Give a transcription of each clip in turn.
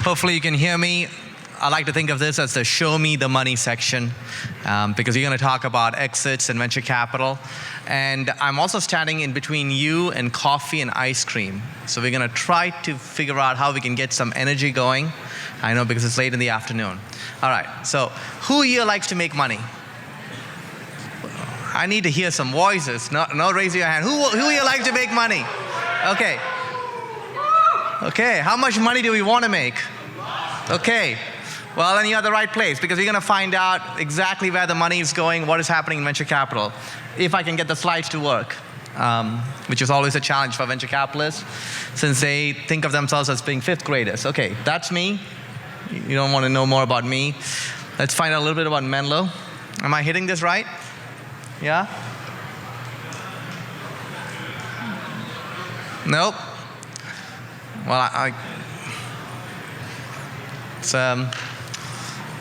Hopefully you can hear me. I like to think of this as the show me the money section because we're going to talk about exits and venture capital. And I'm also standing in between you and coffee and ice cream. So we're going to try to figure out how we can get some energy going. I know because it's late in the afternoon. All right, so who here likes to make money? I need to hear some voices. No, raise your hand. Who here likes to make money? Okay. Okay, how much money do we want to make? Okay. Well, then you're at the right place because we're going to find out exactly where the money is going, what is happening in venture capital. If I can get the slides to work, which is always a challenge for venture capitalists since they think of themselves as being fifth graders. Okay, that's me. You don't want to know more about me. Let's find out a little bit about Menlo. Am I hitting this right? Yeah? Nope. Well,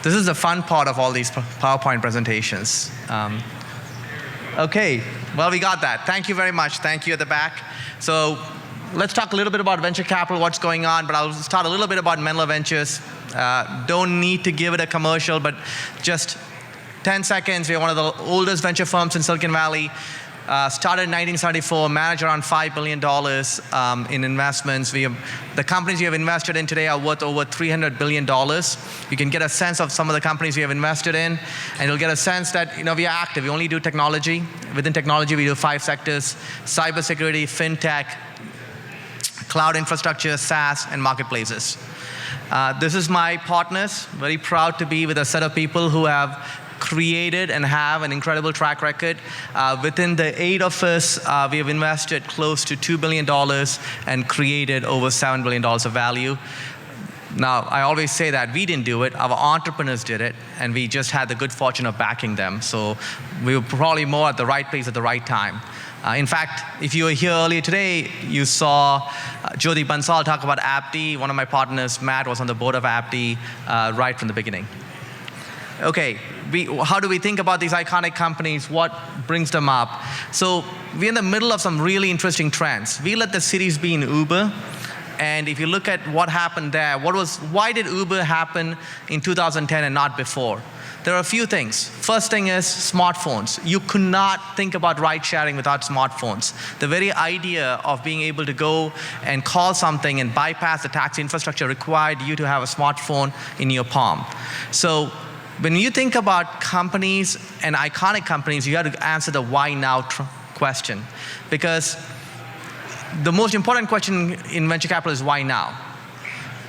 this is the fun part of all these PowerPoint presentations. Okay, well, we got that. Thank you very much. Thank you at the back. So let's talk a little bit about venture capital, what's going on, but I'll start a little bit about Menlo Ventures. Don't need to give it a commercial, but just 10 seconds. We're one of the oldest venture firms in Silicon Valley. Started in 1974, manage around $5 billion in investments. The companies we have invested in today are worth over $300 billion. You can get a sense of some of the companies we have invested in, and you'll get a sense that we are active. We only do technology. Within technology, we do 5 sectors: cybersecurity, fintech, cloud infrastructure, SaaS, and marketplaces. This is my partners. Very proud to be with a set of people who have created and have an incredible track record. Within the 8 of us, we have invested close to $2 billion and created over $7 billion of value. Now, I always say that we didn't do it, our entrepreneurs did it, and we just had the good fortune of backing them. So we were probably more at the right place at the right time. In fact, if you were here earlier today, you saw Jyoti Bansal talk about Apti. One of my partners, Matt, was on the board of Apti right from the beginning. Okay, how do we think about these iconic companies? What brings them up? So we're in the middle of some really interesting trends. We let the cities be in Uber, and if you look at what happened there, why did Uber happen in 2010 and not before? There are a few things. First thing is smartphones. You could not think about ride sharing without smartphones. The very idea of being able to go and call something and bypass the taxi infrastructure required you to have a smartphone in your palm. So when you think about companies and iconic companies, you have to answer the why now question. Because the most important question in venture capital is why now?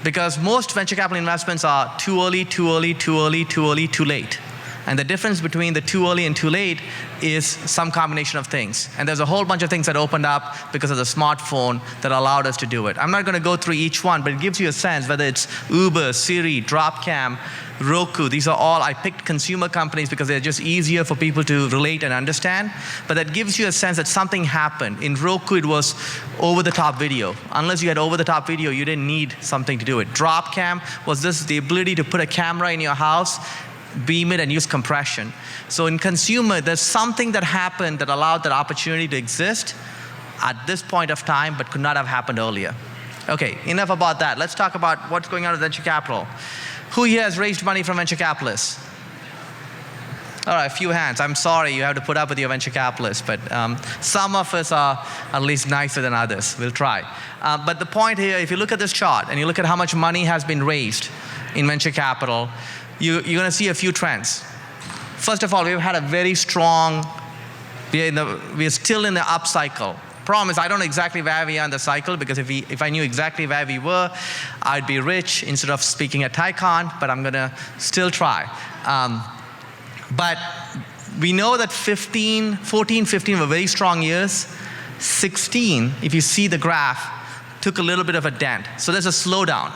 Because most venture capital investments are too early, too early, too early, too early, too late. And the difference between the too early and too late is some combination of things. And there's a whole bunch of things that opened up because of the smartphone that allowed us to do it. I'm not going to go through each one, but it gives you a sense, whether it's Uber, Siri, Dropcam, Roku. These are all, I picked consumer companies because they're just easier for people to relate and understand. But that gives you a sense that something happened. In Roku, it was over-the-top video. Unless you had over-the-top video, you didn't need something to do it. Dropcam was the ability to put a camera in your house, beam it, and use compression. So in consumer, there's something that happened that allowed that opportunity to exist at this point of time, but could not have happened earlier. Okay, enough about that. Let's talk about what's going on with venture capital. Who here has raised money from venture capitalists? All right, a few hands. I'm sorry you have to put up with your venture capitalists, but some of us are at least nicer than others. We'll try. But the point here, if you look at this chart and you look at how much money has been raised in venture capital, you're going to see a few trends. First of all, we've had a very strong, we're still in the up cycle. Problem is, I don't know exactly where we are in the cycle, because if I knew exactly where we were, I'd be rich instead of speaking at TiEcon, but I'm going to still try. But we know that 14, 15 were very strong years. 16, if you see the graph, took a little bit of a dent. So there's a slowdown.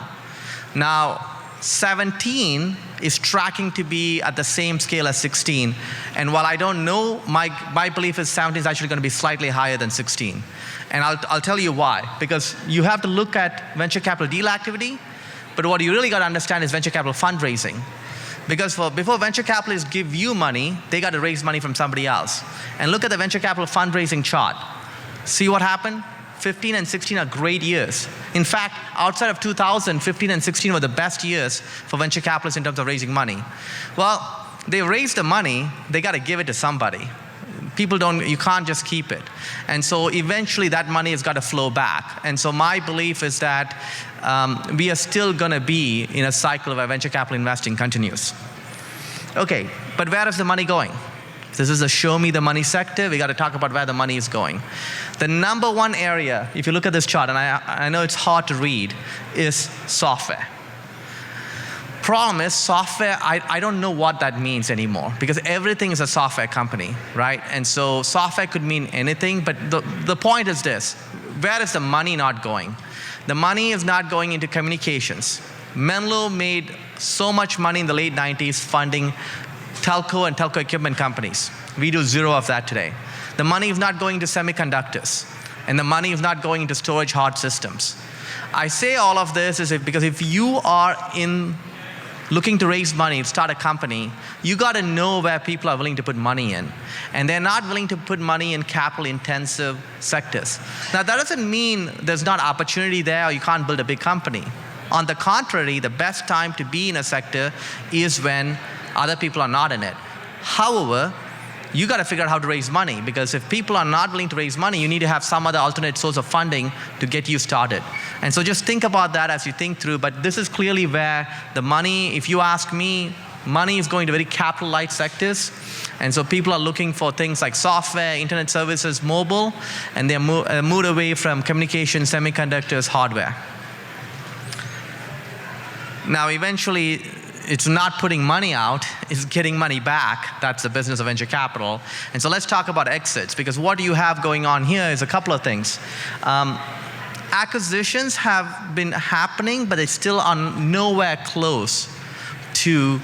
Now, 17 is tracking to be at the same scale as 16. And while I don't know, my belief is 17 is actually going to be slightly higher than 16. And I'll tell you why. Because you have to look at venture capital deal activity, but what you really got to understand is venture capital fundraising. Because before venture capitalists give you money, they got to raise money from somebody else. And look at the venture capital fundraising chart. See what happened? 15 and 16 are great years. In fact, outside of 2000, 15 and 16 were the best years for venture capitalists in terms of raising money. Well, they raised the money, they got to give it to somebody. You can't just keep it. And so eventually that money has got to flow back. And so my belief is that we are still going to be in a cycle where venture capital investing continues. Okay, but where is the money going? This is a show me the money sector. We got to talk about where the money is going. The number one area, if you look at this chart, and I know it's hard to read, is software. Problem is, software, I don't know what that means anymore, because everything is a software company, right? And so software could mean anything, but the point is this: where is the money not going? The money is not going into communications. Menlo made so much money in the late 90s funding telco and telco equipment companies. We do zero of that today. The money is not going to semiconductors, and the money is not going into storage hard systems. I say all of this because if you are looking to raise money, start a company, you got to know where people are willing to put money in. And they're not willing to put money in capital-intensive sectors. Now, that doesn't mean there's not opportunity there or you can't build a big company. On the contrary, the best time to be in a sector is when other people are not in it. However, you got to figure out how to raise money, because if people are not willing to raise money, you need to have some other alternate source of funding to get you started. And so just think about that as you think through, but this is clearly where the money, if you ask me, money is going to very capital light sectors. And so people are looking for things like software, internet services, mobile, and they're moved away from communication, semiconductors, hardware. Now eventually, it's not putting money out, it's getting money back. That's the business of venture capital. And so let's talk about exits, because what you have going on here is a couple of things. Acquisitions have been happening, but they still are nowhere close to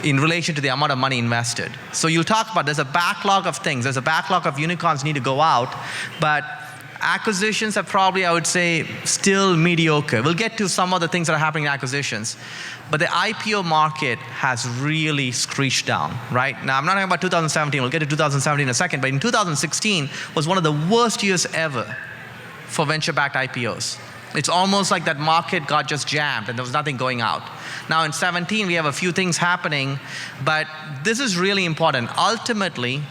in relation to the amount of money invested. So you'll talk about, there's a backlog of things. There's a backlog of unicorns need to go out, but acquisitions are probably, I would say, still mediocre. We'll get to some of the things that are happening in acquisitions. But the IPO market has really screeched down, right? Now, I'm not talking about 2017. We'll get to 2017 in a second. But in 2016 was one of the worst years ever for venture-backed IPOs. It's almost like that market got just jammed and there was nothing going out. Now, in 17, we have a few things happening. But this is really important. Ultimately,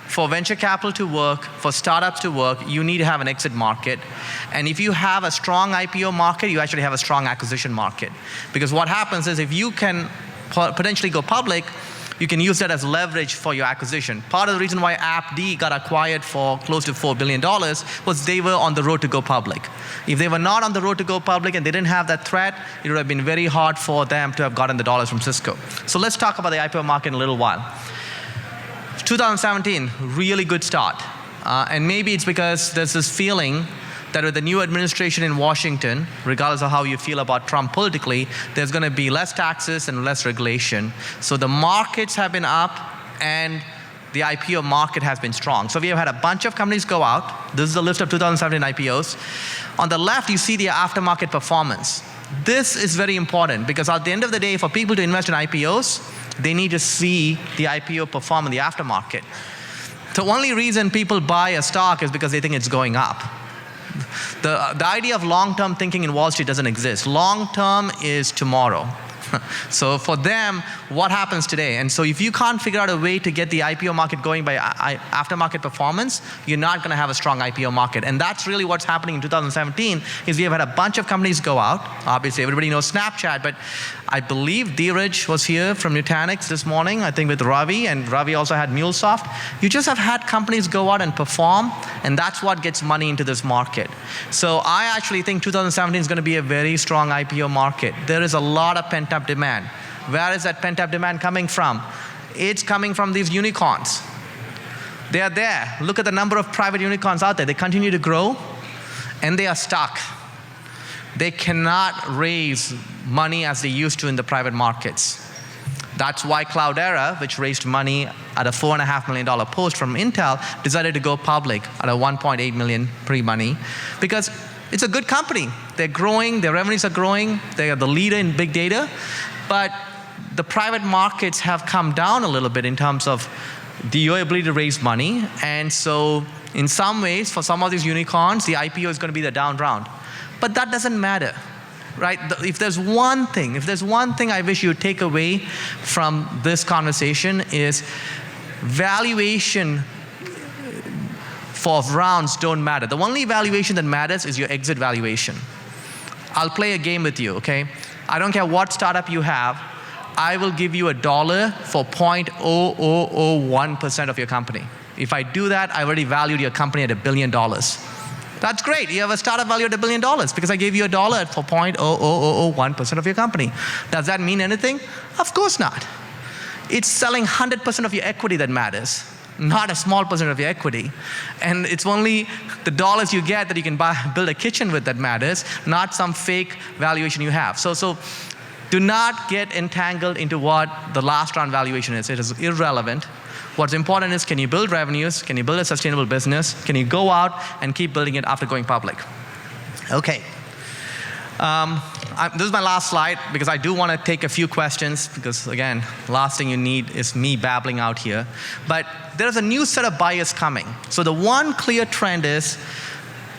for venture capital to work, for startups to work, you need to have an exit market. And if you have a strong IPO market, you actually have a strong acquisition market. Because what happens is if you can potentially go public, you can use that as leverage for your acquisition. Part of the reason why AppD got acquired for close to $4 billion was they were on the road to go public. If they were not on the road to go public and they didn't have that threat, it would have been very hard for them to have gotten the dollars from Cisco. So let's talk about the IPO market in a little while. 2017, really good start. And maybe it's because there's this feeling that with the new administration in Washington, regardless of how you feel about Trump politically, there's going to be less taxes and less regulation. So the markets have been up and the IPO market has been strong. So we have had a bunch of companies go out. This is the list of 2017 IPOs. On the left, you see the aftermarket performance. This is very important because at the end of the day, for people to invest in IPOs, they need to see the IPO perform in the aftermarket. The only reason people buy a stock is because they think it's going up. The idea of long-term thinking in Wall Street doesn't exist. Long-term is tomorrow. So for them, what happens today? And so if you can't figure out a way to get the IPO market going by aftermarket performance, you're not going to have a strong IPO market. And that's really what's happening in 2017 is we have had a bunch of companies go out. Obviously, everybody knows Snapchat, but I believe Dheeraj was here from Nutanix this morning, I think with Ravi, and Ravi also had MuleSoft. You just have had companies go out and perform, and that's what gets money into this market. So I actually think 2017 is going to be a very strong IPO market. There is a lot of pent-up demand. Where is that pent-up demand coming from? It's coming from these unicorns. They are there. Look at the number of private unicorns out there. They continue to grow, and they are stuck. They cannot raise money as they used to in the private markets. That's why Cloudera, which raised money at a $4.5 million post from Intel, decided to go public at a $1.8 million pre-money because it's a good company. They're growing, their revenues are growing, they are the leader in big data, but the private markets have come down a little bit in terms of your ability to raise money. And so in some ways, for some of these unicorns, the IPO is going to be the down round. But that doesn't matter, right? If there's one thing I wish you would take away from this conversation is valuation for rounds don't matter. The only valuation that matters is your exit valuation. I'll play a game with you, okay? I don't care what startup you have. I will give you $1 for 0.0001% of your company. If I do that, I already valued your company at $1 billion. That's great. You have a startup value at $1 billion because I gave you $1 for 0.0001% of your company. Does that mean anything? Of course not. It's selling 100% of your equity that matters, not a small percent of your equity. And it's only the dollars you get that you can build a kitchen with that matters, not some fake valuation you have. So do not get entangled into what the last round valuation is. It is irrelevant. What's important is, can you build revenues? Can you build a sustainable business? Can you go out and keep building it after going public? Okay. This is my last slide because I do want to take a few questions because, again, last thing you need is me babbling out here. But there's a new set of buyers coming. So the one clear trend is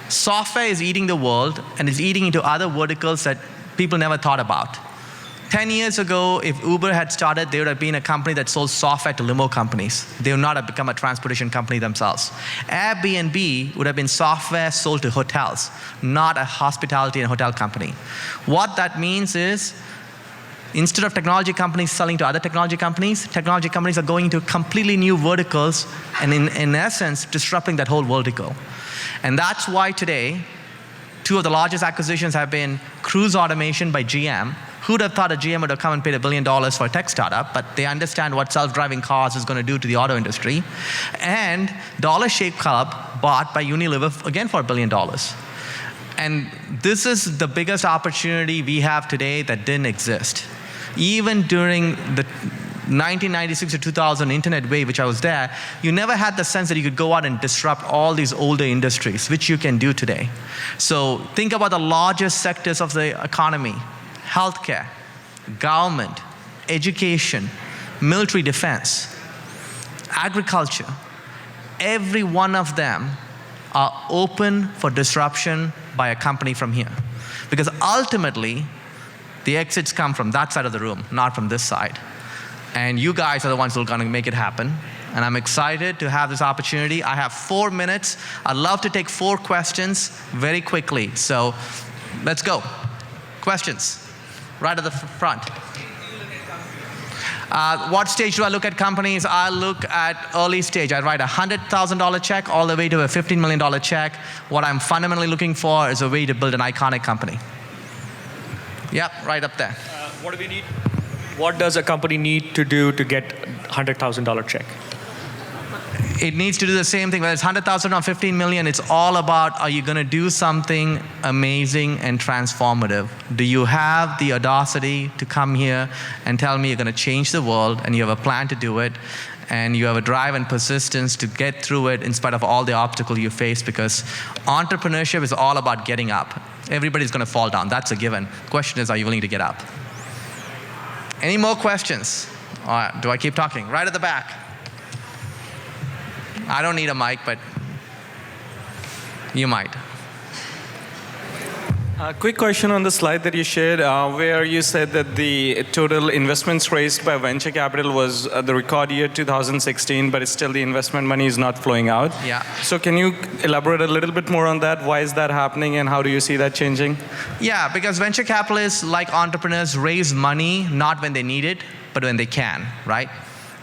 software is eating the world and is eating into other verticals that people never thought about. 10 years ago, if Uber had started, they would have been a company that sold software to limo companies. They would not have become a transportation company themselves. Airbnb would have been software sold to hotels, not a hospitality and hotel company. What that means is, instead of technology companies selling to other technology companies are going into completely new verticals and in essence, disrupting that whole vertical. And that's why today, two of the largest acquisitions have been Cruise Automation by GM. Who'd have thought a GM would have come and paid $1 billion for a tech startup, but they understand what self-driving cars is going to do to the auto industry. And Dollar Shave Club bought by Unilever, again for $1 billion. And this is the biggest opportunity we have today that didn't exist. Even during the 1996 to 2000 internet wave, which I was there, you never had the sense that you could go out and disrupt all these older industries, which you can do today. So think about the largest sectors of the economy: healthcare, government, education, military defense, agriculture. Every one of them are open for disruption by a company from here. Because ultimately, the exits come from that side of the room, not from this side. And you guys are the ones who are going to make it happen. And I'm excited to have this opportunity. I have 4 minutes. I'd love to take 4 questions very quickly. So let's go. Questions? Right at the front. What stage do I look at companies? I look at early stage. I write a $100,000 check all the way to a $15 million check. What I'm fundamentally looking for is a way to build an iconic company. Yep, right up there. What do we need? What does a company need to do to get $100,000 check? It needs to do the same thing. Whether it's 100,000 or 15 million, it's all about, are you going to do something amazing and transformative? Do you have the audacity to come here and tell me you're going to change the world and you have a plan to do it and you have a drive and persistence to get through it in spite of all the obstacles you face? Because entrepreneurship is all about getting up. Everybody's going to fall down. That's a given. The question is, are you willing to get up? Any more questions? Do I keep talking? Right at the back. I don't need a mic, but you might. Quick question on the slide that you shared, where you said that the total investments raised by venture capital was the record year 2016, but it's still the investment money is not flowing out. Yeah. So can you elaborate a little bit more on that? Why is that happening, and how do you see that changing? Yeah, because venture capitalists, like entrepreneurs, raise money not when they need it, but when they can, right?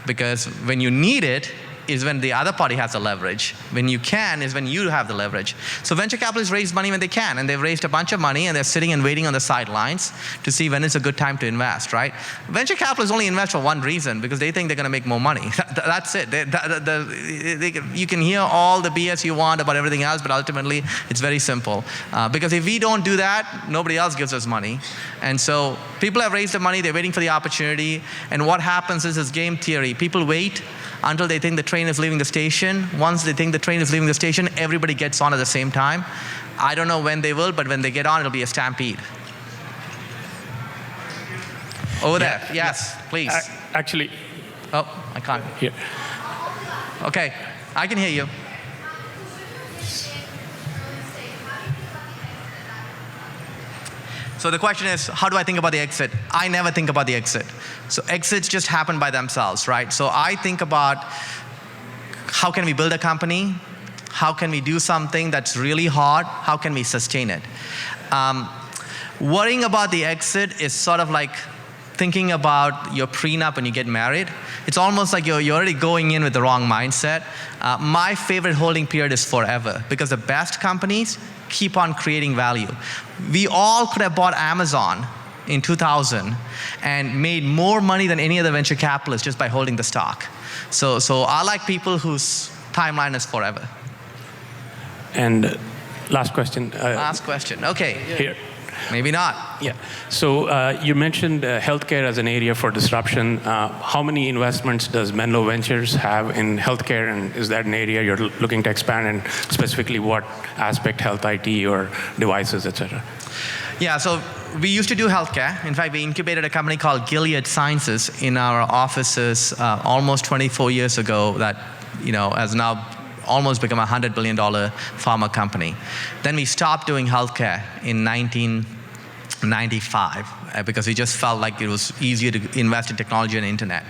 Because when you need it, is when the other party has the leverage. When you can is when you have the leverage. So venture capitalists raise money when they can, and they've raised a bunch of money, and they're sitting and waiting on the sidelines to see when it's a good time to invest, right? Venture capitalists only invest for one reason, because they think they're going to make more money. That's it. You can hear all the BS you want about everything else, but ultimately it's very simple. Because if we don't do that, nobody else gives us money. And so people have raised the money, they're waiting for the opportunity, and what happens is this game theory. People wait until they think the train is leaving the station. Once they think the train is leaving the station, everybody gets on at the same time. I don't know when they will, but when they get on, it'll be a stampede. Over there. Yes, please. Actually. Oh, I can't. Here. Okay, I can hear you. So the question is, how do I think about the exit? I never think about the exit. So exits just happen by themselves, right? So I think about how can we build a company? How can we do something that's really hard? How can we sustain it? Worrying about the exit is sort of like thinking about your prenup when you get married. It's almost like you're already going in with the wrong mindset. My favorite holding period is forever, because the best companies keep on creating value. We all could have bought Amazon in 2000 and made more money than any other venture capitalist just by holding the stock. So I like people whose timeline is forever. And last question. Last question, okay. Here. Maybe not. Yeah. So you mentioned healthcare as an area for disruption. How many investments does Menlo Ventures have in healthcare, and is that an area you're looking to expand, and specifically what aspect, health IT or devices, et cetera? Yeah, so we used to do healthcare. In fact, we incubated a company called Gilead Sciences in our offices almost 24 years ago that has now almost become a $100 billion pharma company. Then we stopped doing healthcare in 1995 because we just felt like it was easier to invest in technology and internet.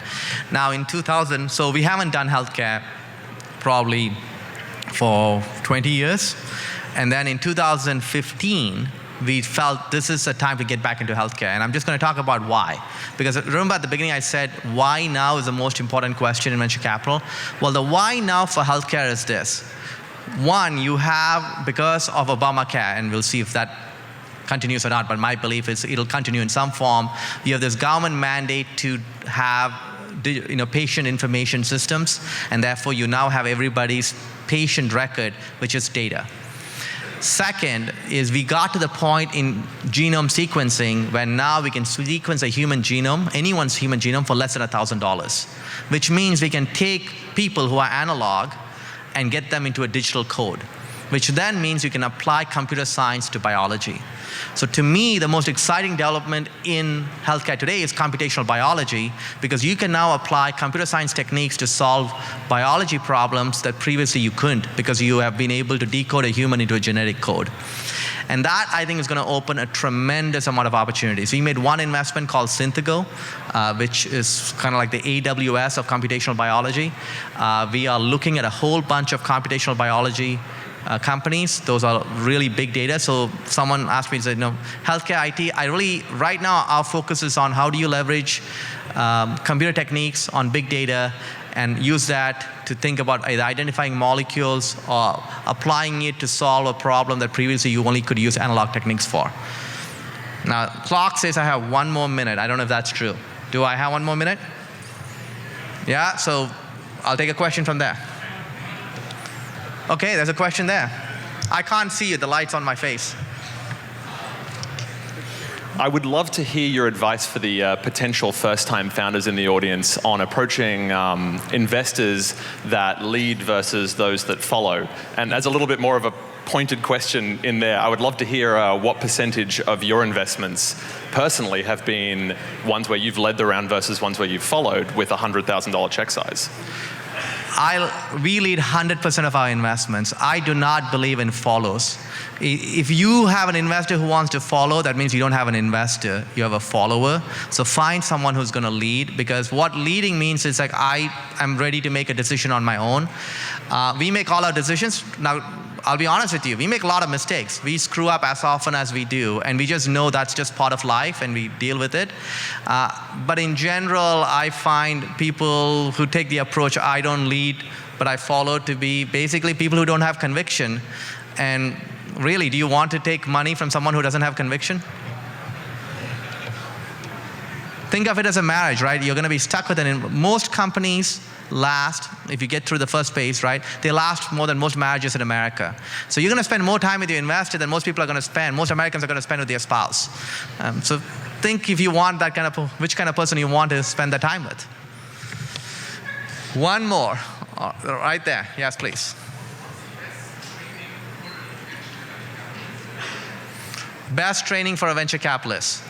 Now in 2000, so we haven't done healthcare probably for 20 years. And then in 2015, we felt this is a time to get back into healthcare. And I'm just going to talk about why. Because remember at the beginning I said, why now is the most important question in venture capital? Well, the why now for healthcare is this. One, you have, because of Obamacare, and we'll see if that continues or not, but my belief is it'll continue in some form. You have this government mandate to have patient information systems, and therefore you now have everybody's patient record, which is data. Second is we got to the point in genome sequencing where now we can sequence a human genome, anyone's human genome, for less than $1,000, which means we can take people who are analog and get them into a digital code, which then means you can apply computer science to biology. So to me, the most exciting development in healthcare today is computational biology, because you can now apply computer science techniques to solve biology problems that previously you couldn't, because you have been able to decode a human into a genetic code. And that, I think, is going to open a tremendous amount of opportunities. We made one investment called Synthigo, which is kind of like the AWS of computational biology. We are looking at a whole bunch of computational biology companies. Those are really big data. So someone asked me, said, healthcare IT, right now our focus is on how do you leverage computer techniques on big data and use that to think about either identifying molecules or applying it to solve a problem that previously you only could use analog techniques for. Now, clock says I have 1 more minute. I don't know if that's true. Do I have 1 more minute? Yeah, so I'll take a question from there. Okay, there's a question there. I can't see you, the light's on my face. I would love to hear your advice for the potential first-time founders in the audience on approaching investors that lead versus those that follow. And as a little bit more of a pointed question in there, I would love to hear what percentage of your investments personally have been ones where you've led the round versus ones where you've followed with a $100,000 check size. We lead 100% of our investments. I do not believe in follows. If you have an investor who wants to follow, that means you don't have an investor, you have a follower. So find someone who's going to lead, because what leading means is like I am ready to make a decision on my own. We make all our decisions. Now, I'll be honest with you, we make a lot of mistakes. We screw up as often as we do, and we just know that's just part of life and we deal with it. But in general, I find people who take the approach, I don't lead, but I follow, to be basically people who don't have conviction. And really, do you want to take money from someone who doesn't have conviction? Think of it as a marriage, right? You're going to be stuck with it. Most companies last, if you get through the first phase, right, they last more than most marriages in America. So you're going to spend more time with your investor than most people are going to spend. Most Americans are going to spend with their spouse. So think if you want that kind of, which kind of person you want to spend that time with. One more, right there. Yes, please. Best training for a venture capitalist.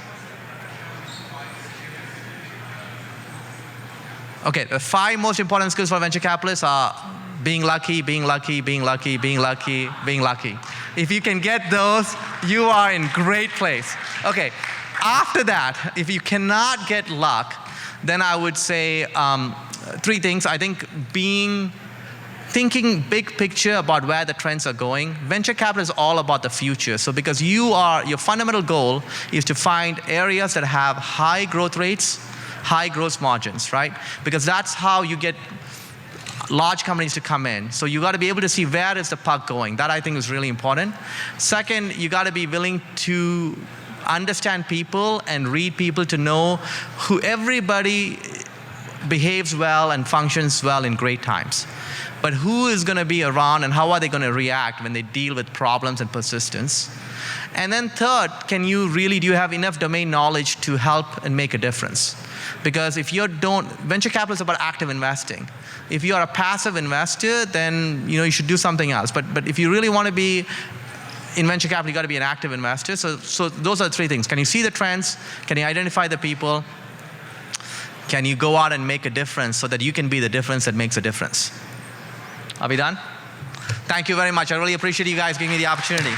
Okay, the 5 most important skills for venture capitalists are being lucky, being lucky, being lucky, being lucky, being lucky. If you can get those, you are in great place. Okay, after that, if you cannot get luck, then I would say 3 things. I think thinking big picture about where the trends are going. Venture capital is all about the future. So because your fundamental goal is to find areas that have high growth rates, high gross margins, right? Because that's how you get large companies to come in. So you got to be able to see where is the puck going. That I think is really important. Second, you got to be willing to understand people and read people to know who everybody behaves well and functions well in great times. But who is going to be around and how are they going to react when they deal with problems and persistence? And then third, do you have enough domain knowledge to help and make a difference? Because if you don't, venture capital is about active investing. If you are a passive investor, then you should do something else. But if you really want to be in venture capital, you got to be an active investor. So those are the 3 things. Can you see the trends? Can you identify the people? Can you go out and make a difference so that you can be the difference that makes a difference? Are we done? Thank you very much. I really appreciate you guys giving me the opportunity.